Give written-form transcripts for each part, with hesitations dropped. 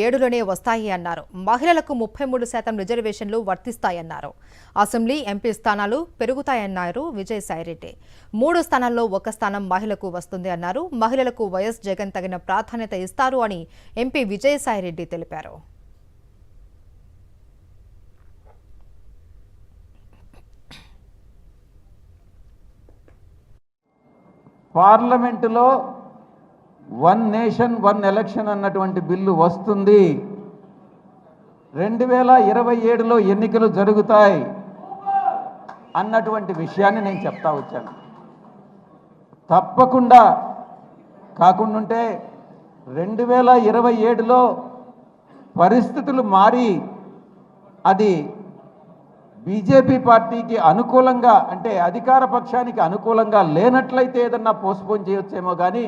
ఏడులోనే వస్తాయి అన్నారు. మహిళలకు 33% రిజర్వేషన్లు వర్తిస్తాయన్నారు. అసెంబ్లీ ఎంపీ స్థానాలు పెరుగుతాయన్నారు విజయసాయిరెడ్డి. 3 స్థానాల్లో 1 స్థానం మహిళకు వస్తుంది అన్నారు. మహిళలకు వైఎస్ జగన్ తగిన ప్రాధాన్యత ఇస్తారు అని ఎంపీ విజయసాయిరెడ్డి తెలిపారు. పార్లమెంటులో వన్ నేషన్ వన్ ఎలక్షన్ అన్నటువంటి బిల్లు వస్తుంది. 2027లో ఎన్నికలు జరుగుతాయి అన్నటువంటి విషయాన్ని నేను చెప్తా వచ్చాను. తప్పకుండా కాకుండా 2027లో పరిస్థితులు మారి అది బీజేపీ పార్టీకి అనుకూలంగా అంటే అధికార పక్షానికి అనుకూలంగా లేనట్లయితే ఏదన్నా పోస్ట్పోన్ చేయొచ్చేమో కానీ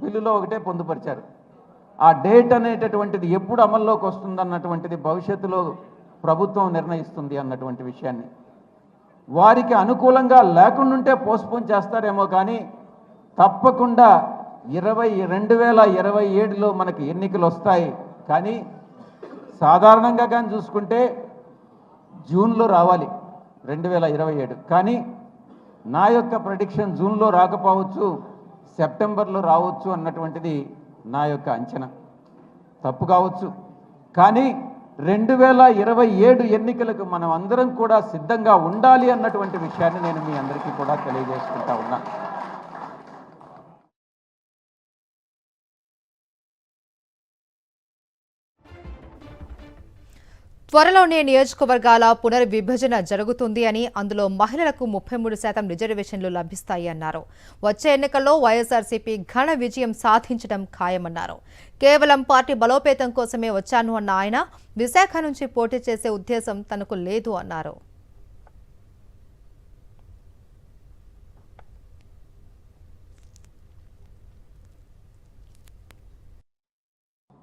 బిల్లులో ఒకటే పొందుపరిచారు. ఆ డేట్ అనేటటువంటిది ఎప్పుడు అమల్లోకి వస్తుందన్నటువంటిది భవిష్యత్తులో ప్రభుత్వం నిర్ణయిస్తుంది అన్నటువంటి విషయాన్ని. వారికి అనుకూలంగా లేకుండా పోస్ట్పోన్ చేస్తారేమో కానీ తప్పకుండా 2027లో మనకి ఎన్నికలు వస్తాయి. కానీ సాధారణంగా కానీ చూసుకుంటే జూన్లో రావాలి 2027. కానీ నా యొక్క ప్రెడిక్షన్ జూన్లో రాకపోవచ్చు, సెప్టెంబర్లో రావచ్చు అన్నటువంటిది నా యొక్క అంచనా. తప్పు కావచ్చు, కానీ 2027 ఎన్నికలకు మనం అందరం కూడా సిద్ధంగా ఉండాలి అన్నటువంటి విషయాన్ని నేను మీ అందరికీ కూడా తెలియజేసుకుంటా ఉన్నా. త్వరలోనే నియోజకవర్గాల పునర్విభజన జరుగుతుంది అని, అందులో మహిళలకు 33% రిజర్వేషన్లు లభిస్తాయి అన్నారు. వచ్చే ఎన్నికల్లో వైఎస్ఆర్సీపీ ఘన విజయం సాధించడం ఖాయమన్నారు. కేవలం పార్టీ బలోపేతం కోసమే వచ్చాను అన్న ఆయన విశాఖ నుంచి పోటీ చేసే ఉద్దేశం తనకు లేదు అన్నారు.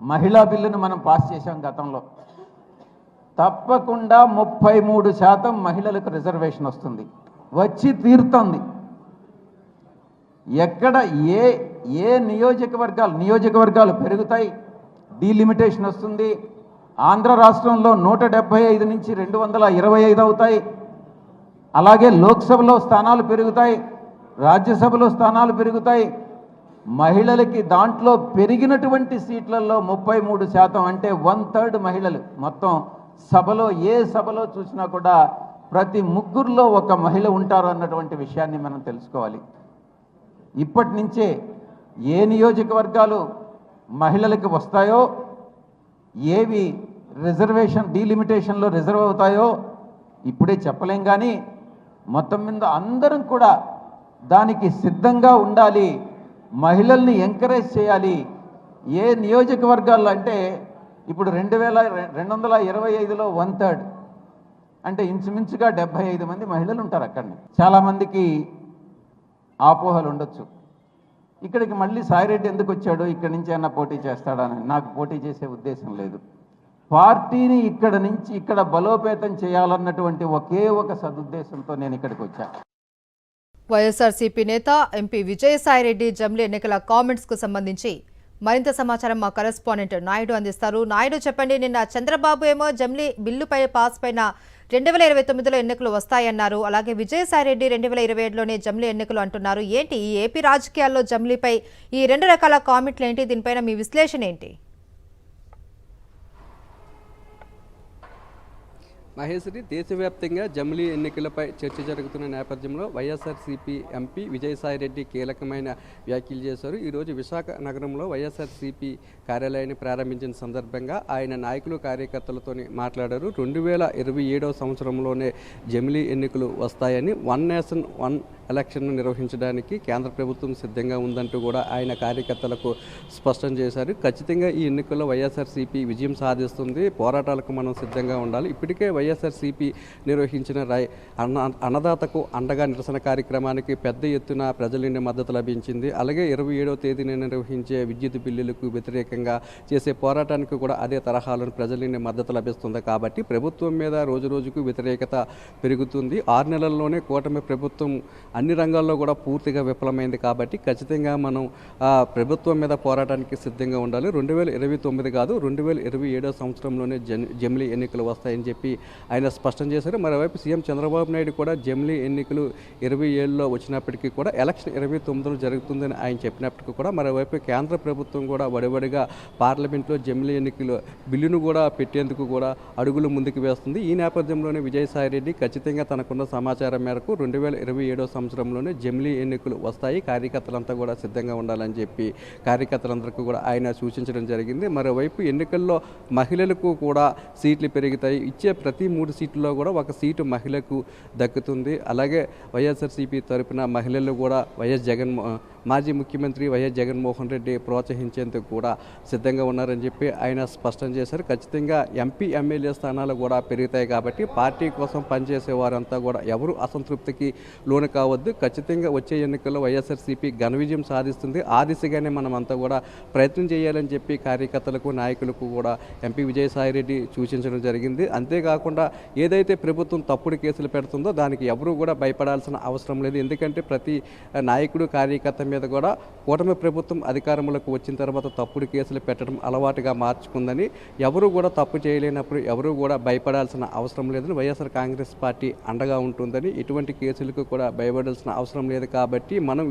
మహిళా బిల్లును మనం పాస్ చేశాం గతంలో. తప్పకుండా 33% మహిళలకు రిజర్వేషన్ వస్తుంది, వచ్చి తీరుతుంది. ఎక్కడ ఏ నియోజకవర్గాలు పెరుగుతాయి, డీలిమిటేషన్ వస్తుంది. ఆంధ్ర రాష్ట్రంలో 175 నుంచి 225 అవుతాయి. అలాగే లోక్సభలో స్థానాలు పెరుగుతాయి, రాజ్యసభలో స్థానాలు పెరుగుతాయి. మహిళలకి దాంట్లో పెరిగినటువంటి సీట్లలో 33% అంటే 1/3 మహిళలు. మొత్తం సభలో ఏ సభలో చూసినా కూడా ప్రతి ముగ్గురులో ఒక మహిళ ఉంటారు అన్నటువంటి విషయాన్ని మనం తెలుసుకోవాలి. ఇప్పటి నుంచే ఏ నియోజకవర్గాలు మహిళలకు వస్తాయో, ఏవి రిజర్వేషన్ డీలిమిటేషన్లో రిజర్వ్ అవుతాయో ఇప్పుడే చెప్పలేం. కానీ మొత్తం మీద అందరం కూడా దానికి సిద్ధంగా ఉండాలి, మహిళల్ని ఎంకరేజ్ చేయాలి. ఏ నియోజకవర్గాల్లో అంటే ఇప్పుడు 2225లో 1/3 అంటే ఇంచుమించుగా 75 మంది మహిళలు ఉంటారు అక్కడనే. చాలామందికి ఆపోహలు ఉండొచ్చు, ఇక్కడికి మళ్ళీ సాయిరెడ్డి ఎందుకు వచ్చాడు, ఇక్కడి నుంచి ఏమన్నా పోటీ చేస్తాడని. నాకు పోటీ చేసే ఉద్దేశం లేదు. పార్టీని ఇక్కడ బలోపేతం చేయాలన్నటువంటి ఒకే ఒక సదుద్దేశంతో నేను ఇక్కడికి వచ్చాను. వైఎస్ఆర్సీపీ నేత ఎంపీ విజయసాయిరెడ్డి జమిలీ ఎన్నికల కామెంట్స్ కు సంబంధించి మరింత సమాచారం మా కరెస్పాండెంట్ నాయుడు అందిస్తారు. నాయుడు, చెప్పండి. నిన్న చంద్రబాబు ఏమో జమిలీ బిల్లుపై పాస్ పైన 2029లో ఎన్నికలు వస్తాయన్నారు. అలాగే విజయసాయిరెడ్డి 2027లోనే జమిలీ ఎన్నికలు అంటున్నారు. ఏంటి ఈ ఏపీ రాజకీయాల్లో జమిలీపై ఈ 2 రకాల కామెంట్లు ఏంటి? దీనిపైన మీ విశ్లేషణ ఏంటి? మహేశ్వరి, దేశవ్యాప్తంగా జమిలీ ఎన్నికలపై చర్చ జరుగుతున్న నేపథ్యంలో వైఎస్ఆర్సీపీ ఎంపీ విజయసాయిరెడ్డి కీలకమైన వ్యాఖ్యలు చేశారు. ఈరోజు విశాఖ నగరంలో వైఎస్ఆర్సీపీ కార్యాలయాన్ని ప్రారంభించిన సందర్భంగా ఆయన నాయకులు కార్యకర్తలతో మాట్లాడారు. 2027 సంవత్సరంలోనే జమిలీ ఎన్నికలు వస్తాయని, వన్ నేషన్ వన్ ఎలక్షన్ను నిర్వహించడానికి కేంద్ర ప్రభుత్వం సిద్ధంగా ఉందంటూ కూడా ఆయన కార్యకర్తలకు స్పష్టం చేశారు. ఖచ్చితంగా ఈ ఎన్నికల్లో వైఎస్ఆర్సీపీ విజయం సాధిస్తుంది, పోరాటాలకు మనం సిద్ధంగా ఉండాలి. ఇప్పటికే వైఎస్ఆర్సీపీ నిర్వహించిన అన్నదాతకు అండగా నిరసన కార్యక్రమానికి పెద్ద ఎత్తున ప్రజల నుండి మద్దతు లభించింది. అలాగే 27వ తేదీన నిర్వహించే విద్యుత్ బిల్లులకు వ్యతిరేకంగా చేసే పోరాటానికి కూడా అదే తరహాలో ప్రజల నుండి మద్దతు లభిస్తుంది. కాబట్టి ప్రభుత్వం మీద రోజుకు వ్యతిరేకత పెరుగుతుంది. 6 నెలల్లోనే కూటమి ప్రభుత్వం అన్ని రంగాల్లో కూడా పూర్తిగా విఫలమైంది. కాబట్టి ఖచ్చితంగా మనం ప్రభుత్వం మీద పోరాటానికి సిద్ధంగా ఉండాలి. 2029 కాదు 2027 సంవత్సరంలోనే జమిలీ ఎన్నికలు వస్తాయని చెప్పి ఆయన స్పష్టం చేశారు. మరోవైపు సీఎం చంద్రబాబు నాయుడు కూడా జమిలీ ఎన్నికలు 27లో వచ్చినప్పటికీ కూడా ఎలక్షన్ 29లో జరుగుతుందని ఆయన చెప్పినప్పటికీ కూడా మరోవైపు కేంద్ర ప్రభుత్వం కూడా వడివడిగా పార్లమెంట్లో జమిలీ ఎన్నికలు బిల్లును కూడా పెట్టేందుకు కూడా అడుగులు ముందుకు వేస్తుంది. ఈ నేపథ్యంలోనే విజయసాయిరెడ్డి ఖచ్చితంగా తనకున్న సమాచారం మేరకు 2027 సంవత్సరంలోనే జమిలీ ఎన్నికలు వస్తాయి, కార్యకర్తలంతా కూడా సిద్ధంగా ఉండాలని చెప్పి కార్యకర్తలందరికీ కూడా ఆయన సూచించడం జరిగింది. మరోవైపు ఎన్నికల్లో మహిళలకు కూడా సీట్లు పెరుగుతాయి. ఇచ్చే ప్రతి 3 సీట్లలో కూడా 1 సీటు మహిళకు దక్కుతుంది. అలాగే వైఎస్ఆర్సీపీ తరపున మహిళలు కూడా మాజీ ముఖ్యమంత్రి వైఎస్ జగన్మోహన్ రెడ్డి ప్రోత్సహించేందుకు కూడా సిద్ధంగా ఉన్నారని చెప్పి ఆయన స్పష్టం చేశారు. ఖచ్చితంగా ఎంపీ ఎమ్మెల్యే స్థానాలు కూడా పెరుగుతాయి. కాబట్టి పార్టీ కోసం పనిచేసే వారంతా కూడా ఎవరు అసంతృప్తికి లోను కావద్దు. ఖచ్చితంగా వచ్చే ఎన్నికల్లో వైఎస్ఆర్సీపీ ఘన విజయం సాధిస్తుంది. ఆ దిశగానే మనమంతా కూడా ప్రయత్నం చేయాలని చెప్పి కార్యకర్తలకు నాయకులకు కూడా ఎంపీ విజయసాయిరెడ్డి సూచించడం జరిగింది. అంతేకాకుండా ఏదైతే ప్రభుత్వం తప్పుడు కేసులు పెడుతుందో దానికి ఎవరు కూడా భయపడాల్సిన అవసరం లేదు. ఎందుకంటే ప్రతి నాయకుడు కార్యకర్త మీద కూడా కూటమి ప్రభుత్వం అధికారంలోకి వచ్చిన తర్వాత తప్పుడు కేసులు పెట్టడం అలవాటుగా మార్చుకుందని, ఎవరు కూడా తప్పు చేయలేనప్పుడు ఎవరు కూడా భయపడాల్సిన అవసరం లేదని వైఎస్ఆర్ కాంగ్రెస్ పార్టీ అండగా ఉంటుందని, ఎటువంటి కేసులకు కూడా భయపడాల్సిన అవసరం లేదు. కాబట్టి మనం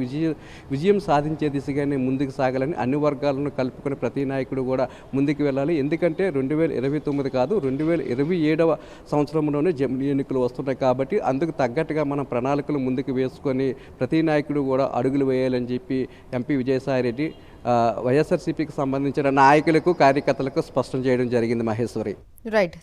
విజయం సాధించే దిశగానే ముందుకు సాగాలని అన్ని వర్గాలను కలుపుకొని ప్రతి నాయకుడు కూడా ముందుకు వెళ్ళాలి. ఎందుకంటే 2029 కాదు 2027 సంవత్సరంలోనే జమిలీ ఎన్నికలు వస్తున్నాయి. కాబట్టి అందుకు తగ్గట్టుగా మనం ప్రణాళికలు ముందుకు వేసుకొని ప్రతి నాయకుడు కూడా అడుగులు వేయాలని చెప్పి ఎంపీ విజయసాయిరెడ్డి వైఎస్ఆర్సీపీకి సంబంధించిన నాయకులకు కార్యకర్తలకు స్పష్టం చేయడం జరిగింది. మహేశ్వరి. రైట్.